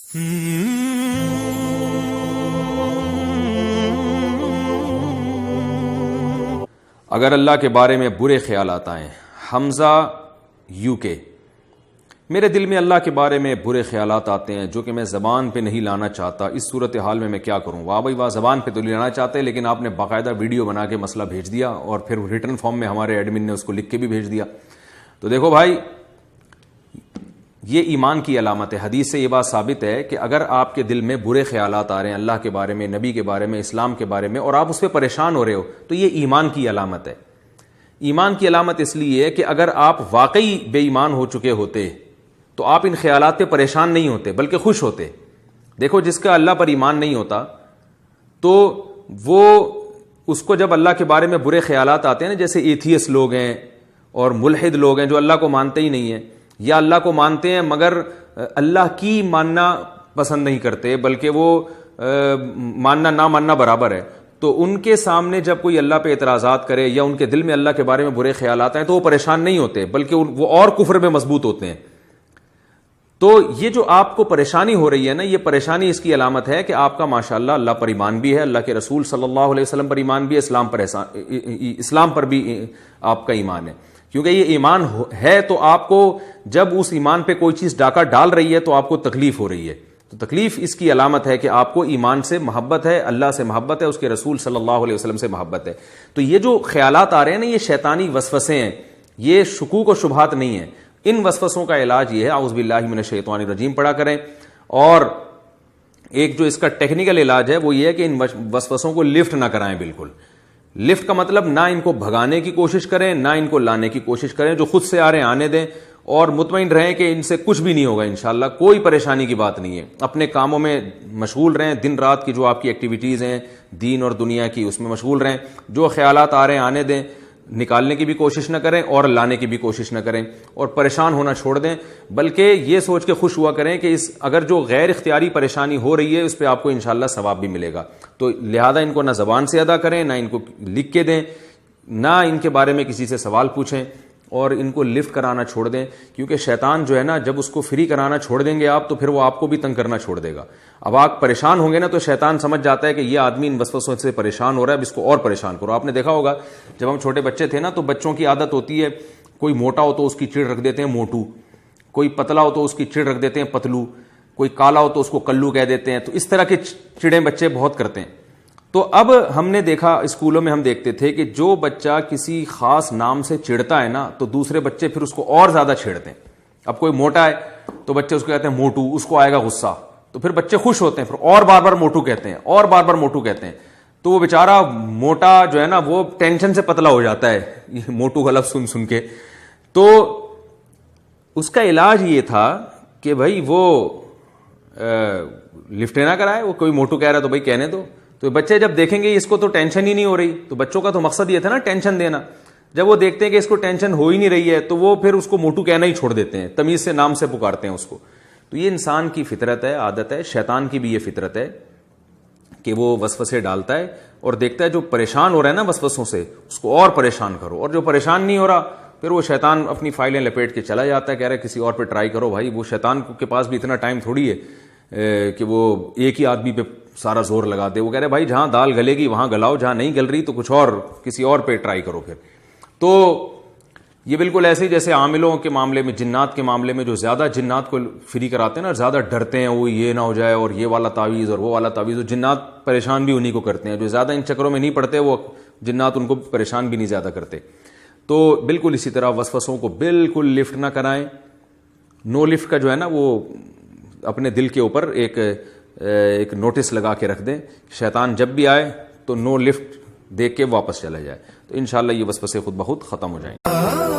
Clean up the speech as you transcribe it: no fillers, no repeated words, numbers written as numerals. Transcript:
اگر اللہ کے بارے میں برے خیالات آئیں، حمزہ یو کے، میرے دل میں اللہ کے بارے میں برے خیالات آتے ہیں جو کہ میں زبان پہ نہیں لانا چاہتا، اس صورتحال میں کیا کروں؟ واہ بھائی واہ، زبان پہ تو نہیں لانا چاہتے لیکن آپ نے باقاعدہ ویڈیو بنا کے مسئلہ بھیج دیا اور پھر ریٹن فارم میں ہمارے ایڈمن نے اس کو لکھ کے بھی بھیج دیا۔ تو دیکھو بھائی، یہ ایمان کی علامت ہے۔ حدیث سے یہ بات ثابت ہے کہ اگر آپ کے دل میں برے خیالات آ رہے ہیں اللہ کے بارے میں، نبی کے بارے میں، اسلام کے بارے میں، اور آپ اس پہ پریشان ہو رہے ہو، تو یہ ایمان کی علامت ہے۔ ایمان کی علامت اس لیے ہے کہ اگر آپ واقعی بے ایمان ہو چکے ہوتے تو آپ ان خیالات پہ پریشان نہیں ہوتے بلکہ خوش ہوتے۔ دیکھو، جس کا اللہ پر ایمان نہیں ہوتا تو وہ اس کو جب اللہ کے بارے میں برے خیالات آتے ہیں نا، جیسے ایتھیس لوگ ہیں اور ملحد لوگ ہیں جو اللہ کو مانتے ہی نہیں ہیں، یا اللہ کو مانتے ہیں مگر اللہ کی ماننا پسند نہیں کرتے بلکہ وہ ماننا نہ ماننا برابر ہے، تو ان کے سامنے جب کوئی اللہ پہ اعتراضات کرے یا ان کے دل میں اللہ کے بارے میں برے خیالات ہیں تو وہ پریشان نہیں ہوتے بلکہ وہ اور کفر میں مضبوط ہوتے ہیں۔ تو یہ جو آپ کو پریشانی ہو رہی ہے نا، یہ پریشانی اس کی علامت ہے کہ آپ کا ماشاءاللہ اللہ پر ایمان بھی ہے، اللہ کے رسول صلی اللہ علیہ وسلم پر ایمان بھی ہے، اسلام پر بھی آپ کا ایمان ہے۔ کیونکہ یہ ایمان ہے تو آپ کو جب اس ایمان پہ کوئی چیز ڈاکہ ڈال رہی ہے تو آپ کو تکلیف ہو رہی ہے، تو تکلیف اس کی علامت ہے کہ آپ کو ایمان سے محبت ہے، اللہ سے محبت ہے، اس کے رسول صلی اللہ علیہ وسلم سے محبت ہے۔ تو یہ جو خیالات آ رہے ہیں نا، یہ شیطانی وسوسے ہیں، یہ شکوک و شبہات نہیں ہیں۔ ان وسوسوں کا علاج یہ ہے اعوذ باللہ من الشیطان الرجیم پڑھا کریں، اور ایک جو اس کا ٹیکنیکل علاج ہے وہ یہ ہے کہ ان وسوسوں کو لفٹ نہ کرائیں۔ بالکل لفٹ کا مطلب نہ ان کو بھگانے کی کوشش کریں نہ ان کو لانے کی کوشش کریں، جو خود سے آ رہے ہیں آنے دیں، اور مطمئن رہیں کہ ان سے کچھ بھی نہیں ہوگا انشاءاللہ، کوئی پریشانی کی بات نہیں ہے۔ اپنے کاموں میں مشغول رہیں، دن رات کی جو آپ کی ایکٹیویٹیز ہیں دین اور دنیا کی، اس میں مشغول رہیں، جو خیالات آ رہے ہیں آنے دیں، نکالنے کی بھی کوشش نہ کریں اور لانے کی بھی کوشش نہ کریں، اور پریشان ہونا چھوڑ دیں، بلکہ یہ سوچ کے خوش ہوا کریں کہ اگر جو غیر اختیاری پریشانی ہو رہی ہے اس پہ آپ کو انشاءاللہ ثواب بھی ملے گا۔ تو لہذا ان کو نہ زبان سے ادا کریں، نہ ان کو لکھ کے دیں، نہ ان کے بارے میں کسی سے سوال پوچھیں، اور ان کو لفٹ کرانا چھوڑ دیں، کیونکہ شیطان جو ہے نا، جب اس کو فری کرانا چھوڑ دیں گے آپ تو پھر وہ آپ کو بھی تنگ کرنا چھوڑ دے گا۔ اب آپ پریشان ہوں گے نا تو شیطان سمجھ جاتا ہے کہ یہ آدمی ان وسوسوں سے پریشان ہو رہا ہے، اب اس کو اور پریشان کرو۔ آپ نے دیکھا ہوگا جب ہم چھوٹے بچے تھے نا تو بچوں کی عادت ہوتی ہے، کوئی موٹا ہو تو اس کی چڑ رکھ دیتے ہیں موٹو، کوئی پتلا ہو تو اس کی چڑ رکھ دیتے ہیں پتلو، کوئی کالا ہو تو اس کو کلو کہہ دیتے ہیں، تو اس طرح کے چڑیں بچے بہت کرتے ہیں۔ تو اب ہم نے دیکھا اسکولوں میں ہم دیکھتے تھے کہ جو بچہ کسی خاص نام سے چڑھتا ہے نا تو دوسرے بچے پھر اس کو اور زیادہ چھیڑتے ہیں۔ اب کوئی موٹا ہے تو بچے اس کو کہتے ہیں موٹو، اس کو آئے گا غصہ، تو پھر بچے خوش ہوتے ہیں، پھر اور بار بار موٹو کہتے ہیں اور بار بار موٹو کہتے ہیں، تو وہ بیچارہ موٹا جو ہے نا وہ ٹینشن سے پتلا ہو جاتا ہے یہ موٹو کا لفظ سن کے۔ تو اس کا علاج یہ تھا کہ بھائی وہ لفٹ نہ کرائے، وہ کوئی موٹو کہہ رہا ہے تو بھائی کہنے دو۔ تو بچے جب دیکھیں گے اس کو تو ٹینشن ہی نہیں ہو رہی، تو بچوں کا تو مقصد یہ تھا نا ٹینشن دینا، جب وہ دیکھتے ہیں کہ اس کو ٹینشن ہو ہی نہیں رہی ہے تو وہ پھر اس کو موٹو کہنا ہی چھوڑ دیتے ہیں، تمیز سے نام سے پکارتے ہیں اس کو۔ تو یہ انسان کی فطرت ہے، عادت ہے، شیطان کی بھی یہ فطرت ہے کہ وہ وسوسے ڈالتا ہے اور دیکھتا ہے جو پریشان ہو رہا ہے نا وسوسوں سے اس کو اور پریشان کرو، اور جو پریشان نہیں ہو رہا پھر وہ شیطان اپنی فائلیں لپیٹ کے چلا جاتا ہے، کہہ رہا ہے کسی اور پہ ٹرائی کرو۔ بھائی وہ شیطان کے پاس بھی اتنا ٹائم تھوڑی ہے کہ وہ ایک ہی آدمی پہ سارا زور لگا دے، وہ کہہ رہے بھائی جہاں دال گلے گی وہاں گلاؤ، جہاں نہیں گل رہی تو کچھ اور کسی اور پہ ٹرائی کرو پھر۔ تو یہ بالکل ایسے ہی جیسے عاملوں کے معاملے میں، جنات کے معاملے میں جو زیادہ جنات کو فری کراتے ہیں نا، زیادہ ڈرتے ہیں وہ یہ نہ ہو جائے اور یہ والا تعویذ اور وہ والا تعویذ، اور جنات پریشان بھی انہی کو کرتے ہیں، جو زیادہ ان چکروں میں نہیں پڑتے وہ جنات ان کو پریشان بھی نہیں زیادہ کرتے۔ تو بالکل اسی طرح وسوسوں کو بالکل لفٹ نہ کرائیں۔ نو لفٹ کا جو ہے نا وہ اپنے دل کے اوپر ایک نوٹس لگا کے رکھ دیں، شیطان جب بھی آئے تو نو لفٹ دیکھ کے واپس چلا جائے، تو انشاءاللہ یہ وسوسے خود بخود ختم ہو جائیں گے۔